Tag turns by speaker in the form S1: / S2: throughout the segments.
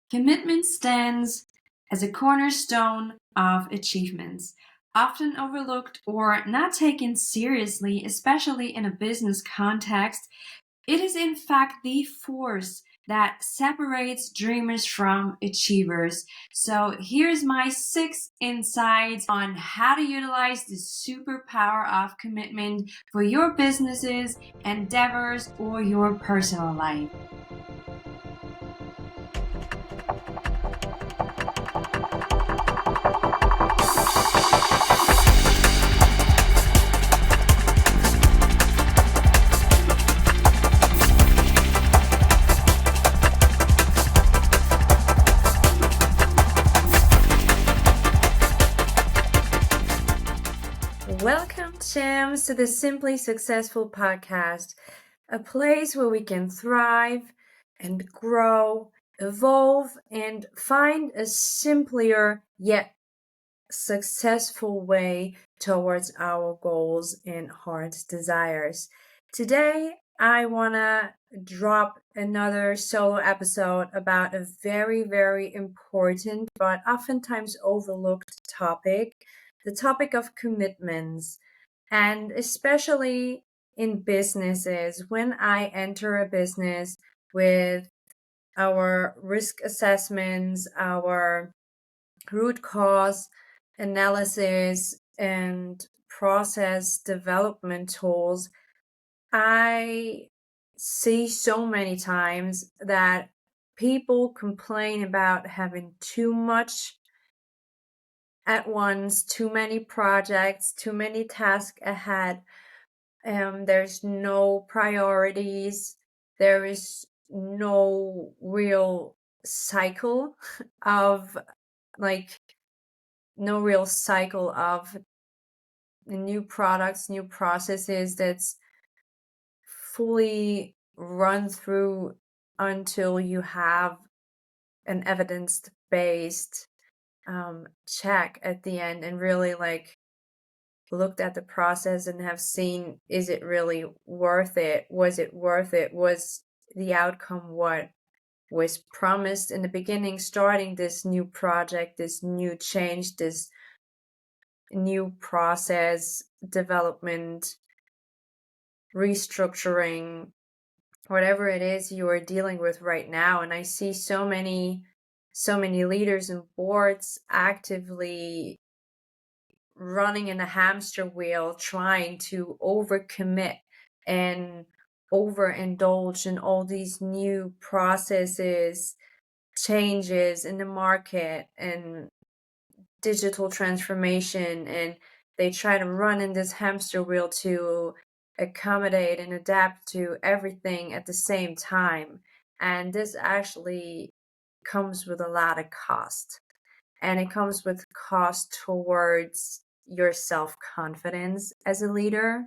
S1: Commitment stands as a cornerstone of achievements, often overlooked or not taken seriously, especially in a business context. It is in fact the force that separates dreamers from achievers. So here's my 6 insights on how to utilize the superpower of commitment for your businesses, endeavors, or your personal life. Welcome, champs, to the Simply Successful podcast, a place where we can thrive and grow, evolve, and find a simpler yet successful way towards our goals and heart desires. Today, I want to drop another solo episode about a very, very important but oftentimes overlooked topic, the topic of commitments. And especially in businesses, when I enter a business with our risk assessments, our root cause analysis, and process development tools, I see so many times that people complain about having too much at once, too many projects, too many tasks ahead. There's no priorities. There is no real cycle of no real cycle of new products, new processes that's fully run through until you have an evidence-based check at the end and really looked at the process and have seen, is it really worth it? Was it worth it? Was the outcome what was promised in the beginning, starting this new project, this new change, this new process development, restructuring, whatever it is you are dealing with right now. And I see so many leaders and boards actively running in a hamster wheel, trying to overcommit and overindulge in all these new processes, changes in the market, and digital transformation, and they try to run in this hamster wheel to accommodate and adapt to everything at the same time. And this actually comes with a lot of cost. And it comes with cost towards your self-confidence as a leader.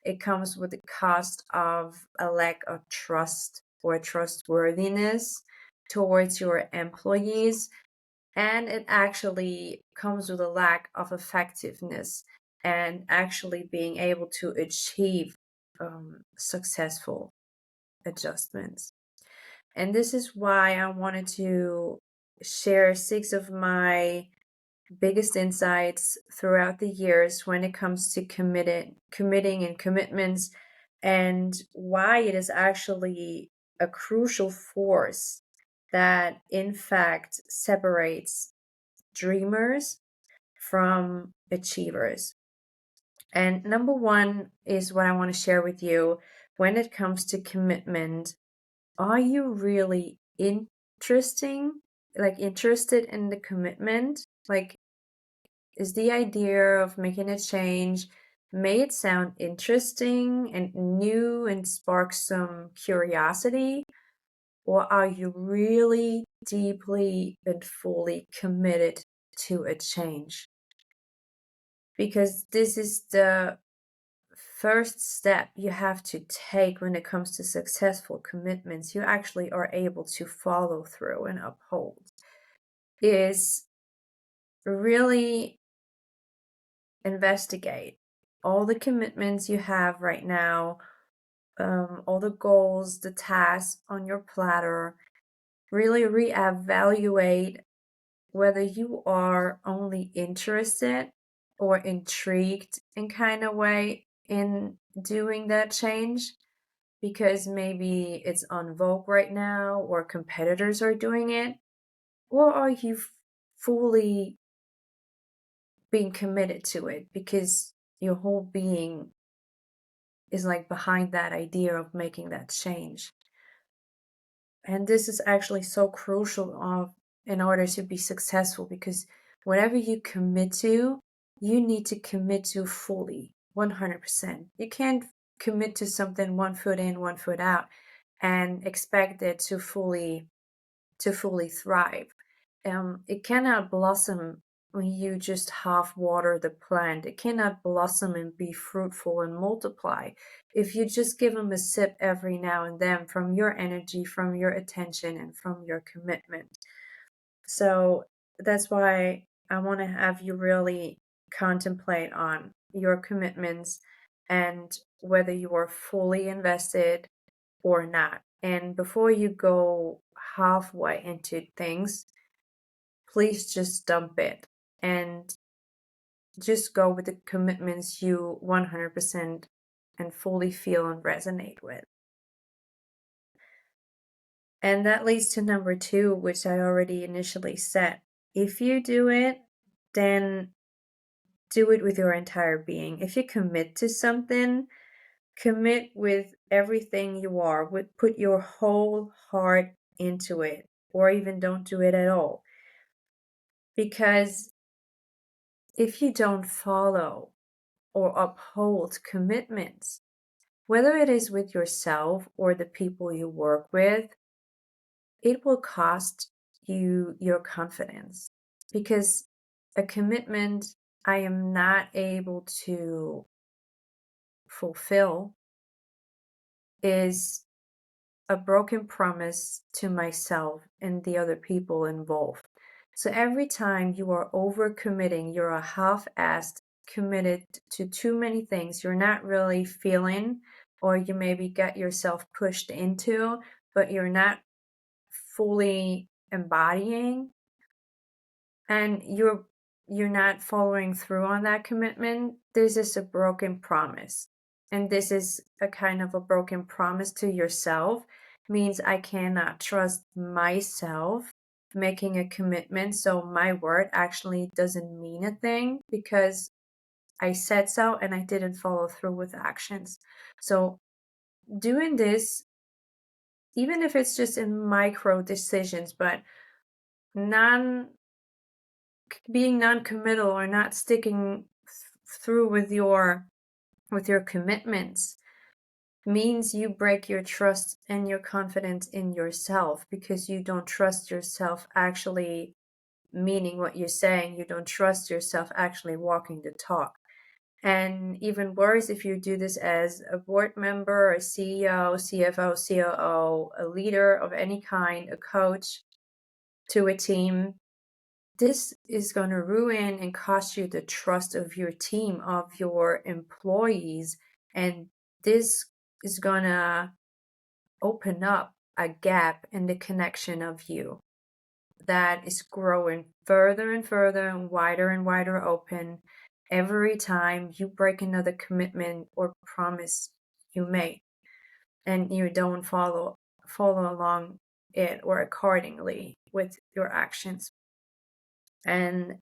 S1: It comes with the cost of a lack of trust or trustworthiness towards your employees. And it actually comes with a lack of effectiveness and actually being able to achieve successful adjustments. And this is why I wanted to share 6 of my biggest insights throughout the years when it comes to committing and commitments, and why it is actually a crucial force that in fact separates dreamers from achievers. And number 1 is what I want to share with you when it comes to commitment. Are you really interested in the commitment? Is the idea of making a change, may it sound interesting and new and spark some curiosity? Or are you really deeply and fully committed to a change? Because this is the first step you have to take when it comes to successful commitments you actually are able to follow through and uphold, is really investigate all the commitments you have right now, all the goals, the tasks on your platter, really reevaluate whether you are only interested or intrigued in kind of way in doing that change because maybe it's on vogue right now or competitors are doing it, or are you fully being committed to it because your whole being is like behind that idea of making that change. And this is actually so crucial in order to be successful because whatever you commit to, you need to commit to fully, 100%. You can't commit to something one foot in, one foot out and expect it to fully thrive. It cannot blossom when you just half water the plant. It cannot blossom and be fruitful and multiply if you just give them a sip every now and then from your energy, from your attention, and from your commitment. So that's why I want to have you really contemplate on your commitments and whether you are fully invested or not. And before you go halfway into things, please just dump it and just go with the commitments you 100% and fully feel and resonate with. And that leads to number 2, which I already initially said. If you do it, then do it with your entire being. If you commit to something, commit with everything you are, put your whole heart into it, or even don't do it at all. Because if you don't follow or uphold commitments, whether it is with yourself or the people you work with, it will cost you your confidence. Because a commitment I am not able to fulfill is a broken promise to myself and the other people involved. So every time you are overcommitting, you're a half-assed committed to too many things you're not really feeling, or you maybe get yourself pushed into, but you're not fully embodying, and you're not following through on that commitment. This is a broken promise. And this is a kind of a broken promise to yourself, means I cannot trust myself making a commitment. So my word actually doesn't mean a thing because I said so and I didn't follow through with actions. So doing this, even if it's just in micro decisions, but non being non-committal or not sticking through with your commitments means you break your trust and your confidence in yourself because you don't trust yourself actually meaning what you're saying. You don't trust yourself actually walking the talk. And even worse, if you do this as a board member, a CEO, CFO, COO, a leader of any kind, a coach to a team, this is going to ruin and cost you the trust of your team, of your employees. And this is going to open up a gap in the connection of you that is growing further and further and wider open every time you break another commitment or promise you made and you don't follow along it or accordingly with your actions. And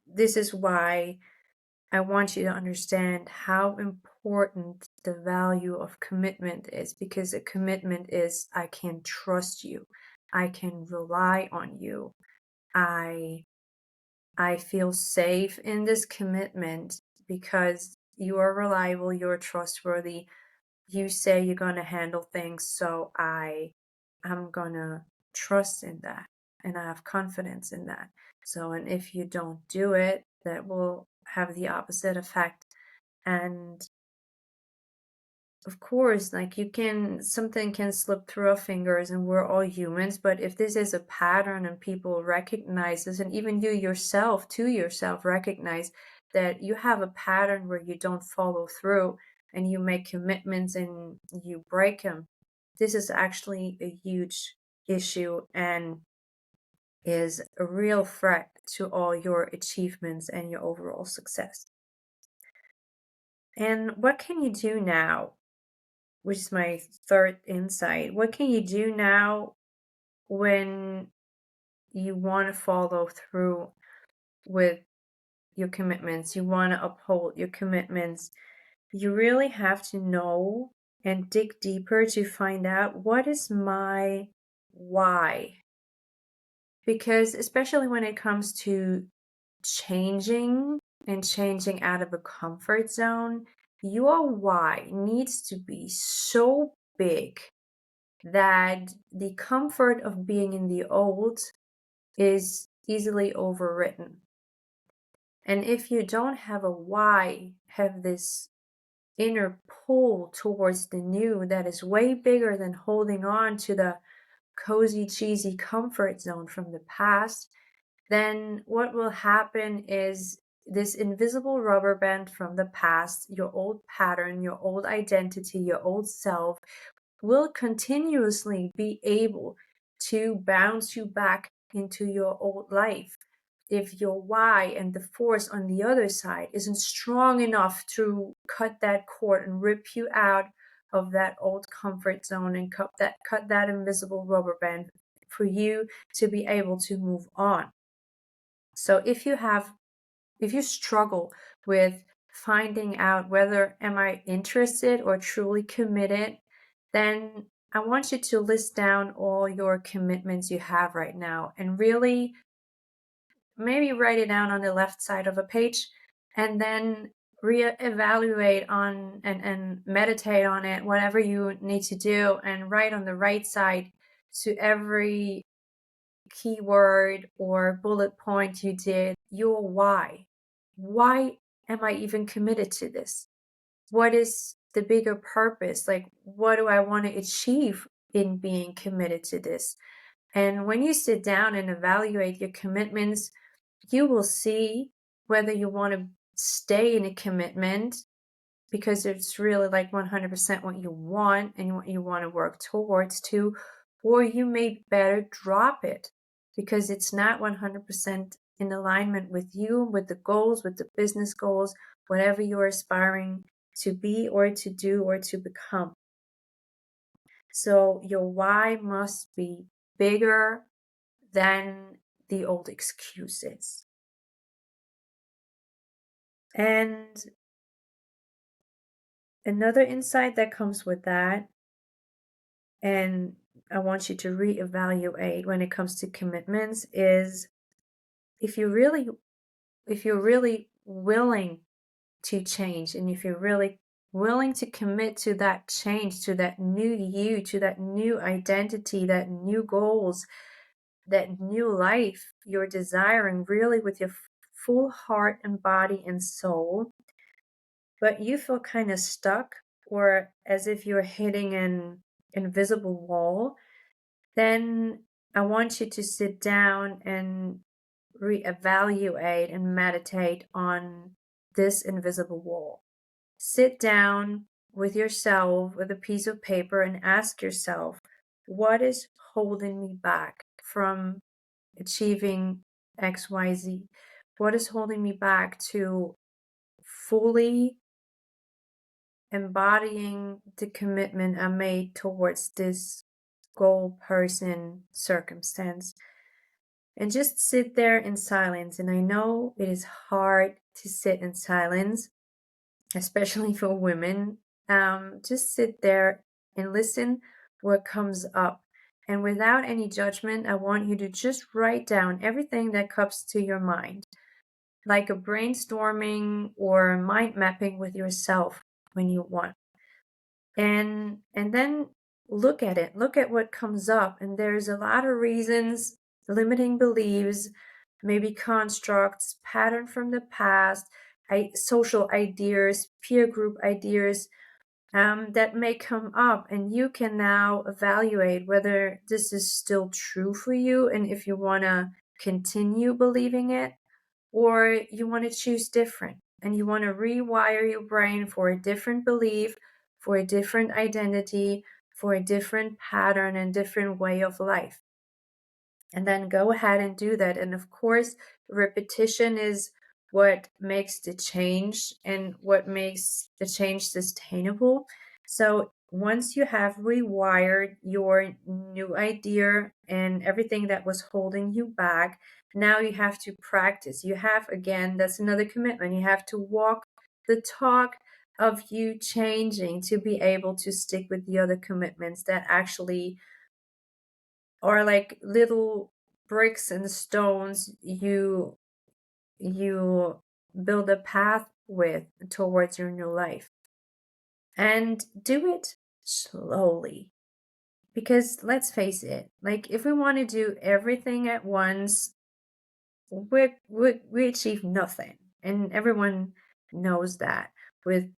S1: this is why I want you to understand how important the value of commitment is, because a commitment is I can trust you. I can rely on you. I feel safe in this commitment because you are reliable, you're trustworthy. You say you're going to handle things, so I'm going to trust in that and I have confidence in that. So, and if you don't do it, that will have the opposite effect. And of course, like something can slip through our fingers and we're all humans, but if this is a pattern and people recognize this, and even you yourself, to yourself, recognize that you have a pattern where you don't follow through and you make commitments and you break them, this is actually a huge issue and is a real threat to all your achievements and your overall success. And what can you do now? Which is my third insight. What can you do now when you want to follow through with your commitments? You want to uphold your commitments. You really have to know and dig deeper to find out, what is my why? Because especially when it comes to changing and changing out of a comfort zone, your why needs to be so big that the comfort of being in the old is easily overwritten. And if you don't have a why, have this inner pull towards the new that is way bigger than holding on to the cozy, cheesy comfort zone from the past, then what will happen is this invisible rubber band from the past, your old pattern, your old identity, your old self, will continuously be able to bounce you back into your old life if your why and the force on the other side isn't strong enough to cut that cord and rip you out of that old comfort zone and cut that invisible rubber band for you to be able to move on. So if you struggle with finding out whether am I interested or truly committed, then I want you to list down all your commitments you have right now and really maybe write it down on the left side of a page and then reevaluate on and meditate on it, whatever you need to do, and write on the right side to every keyword or bullet point you did your why. Why am I even committed to this? What is the bigger purpose? Like, what do I want to achieve in being committed to this? And when you sit down and evaluate your commitments, you will see whether you want to stay in a commitment because it's really like 100% what you want and what you want to work towards to, or you may better drop it because it's not 100% in alignment with you, with the goals, with the business goals, whatever you're aspiring to be or to do or to become. So your why must be bigger than the old excuses. And another insight that comes with that, and I want you to reevaluate when it comes to commitments, is if you're really willing to change, and if you're really willing to commit to that change, to that new you, to that new identity, that new goals, that new life you're desiring really with your full heart and body and soul, but you feel kind of stuck or as if you're hitting an invisible wall, then I want you to sit down and reevaluate and meditate on this invisible wall. Sit down with yourself with a piece of paper and ask yourself, what is holding me back from achieving XYZ? What is holding me back to fully embodying the commitment I made towards this goal, person, circumstance? And just sit there in silence. And I know it is hard to sit in silence, especially for women. Just sit there and listen what comes up. And without any judgment, I want you to just write down everything that comes to your mind, like a brainstorming or mind mapping with yourself when you want. And then look at it, look at what comes up. And there's a lot of reasons, limiting beliefs, maybe constructs, pattern from the past, social ideas, peer group ideas, that may come up, and you can now evaluate whether this is still true for you and if you want to continue believing it, or you want to choose different and you want to rewire your brain for a different belief, for a different identity, for a different pattern and different way of life. And then go ahead and do that. And of course, repetition is what makes the change and what makes the change sustainable. So once you have rewired your new idea and everything that was holding you back, now you have to practice. You have, again, that's another commitment. You have to walk the talk of you changing to be able to stick with the other commitments that actually are like little bricks and stones you build a path with towards your new life. And do it slowly. Because let's face it, like if we want to do everything at once, we achieve nothing. And everyone knows that with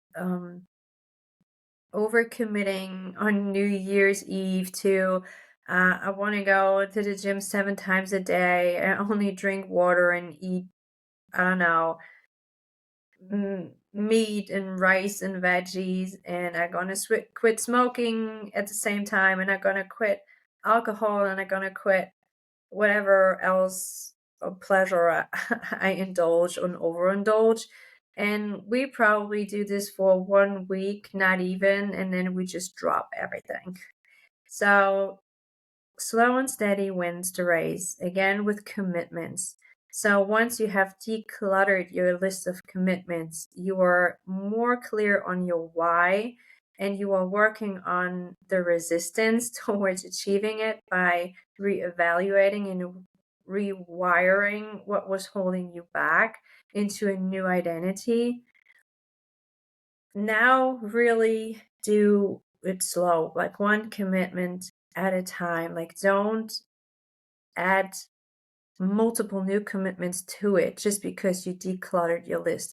S1: overcommitting on New Year's Eve to I want to go to the gym 7 times a day and only drink water and eat, I don't know, meat and rice and veggies, and I'm gonna quit smoking at the same time, and I'm gonna quit alcohol, and I'm gonna quit whatever else of pleasure I indulge and overindulge. And we probably do this for 1 week, not even, and then we just drop everything. So slow and steady wins the race, again with commitments. So once you have decluttered your list of commitments, you are more clear on your why, and you are working on the resistance towards achieving it by reevaluating and rewiring what was holding you back into a new identity. Now really do it slow, like one commitment at a time. Like don't add multiple new commitments to it just because you decluttered your list.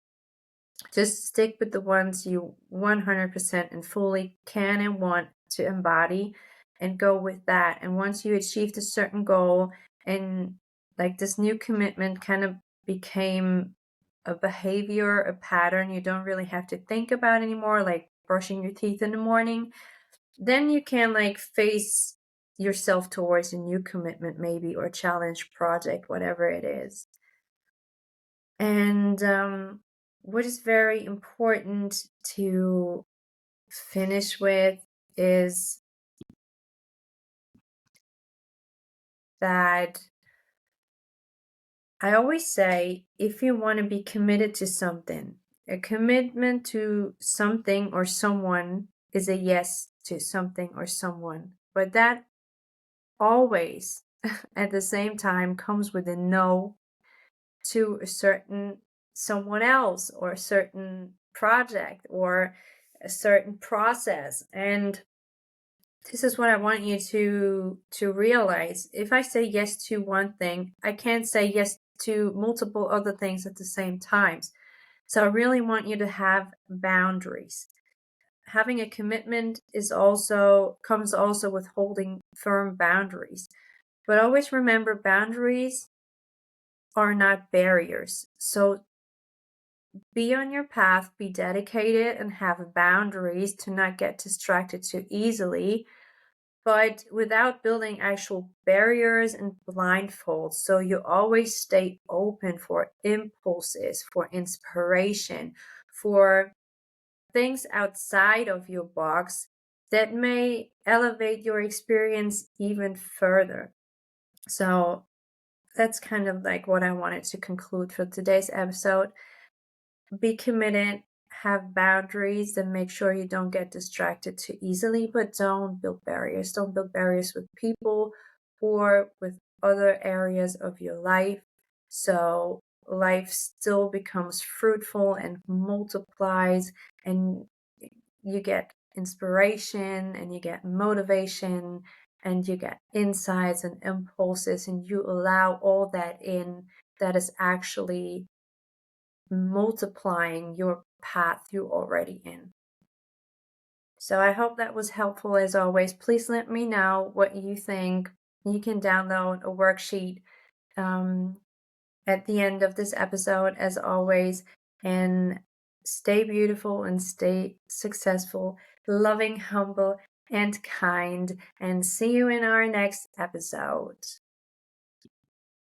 S1: Just stick with the ones you 100% and fully can and want to embody and go with that. And once you achieved a certain goal and like this new commitment kind of became a behavior, a pattern you don't really have to think about anymore, like brushing your teeth in the morning, then you can like face yourself towards a new commitment maybe, or challenge project, whatever it is. And what is very important to finish with is that I always say, if you want to be committed to something, a commitment to something or someone is a yes to something or someone, but that always at the same time comes with a no to a certain someone else or a certain project or a certain process. And this is what I want you to realize. If I say yes to one thing, I can't say yes to multiple other things at the same time. So I really want you to have boundaries. Having a commitment comes also with holding firm boundaries. But always remember, boundaries are not barriers. So be on your path, be dedicated, and have boundaries to not get distracted too easily, but without building actual barriers and blindfolds. So you always stay open for impulses, for inspiration, for things outside of your box that may elevate your experience even further. So that's kind of like what I wanted to conclude for today's episode. Be committed, have boundaries, and make sure you don't get distracted too easily, but don't build barriers. Don't build barriers with people or with other areas of your life. So life still becomes fruitful and multiplies, and you get inspiration and you get motivation and you get insights and impulses, and you allow all that in that is actually multiplying your path you're already in. So I hope that was helpful. As always, please let me know what you think. You can download a worksheet at the end of this episode, as always, and stay beautiful and stay successful, loving, humble, and kind, and see you in our next episode.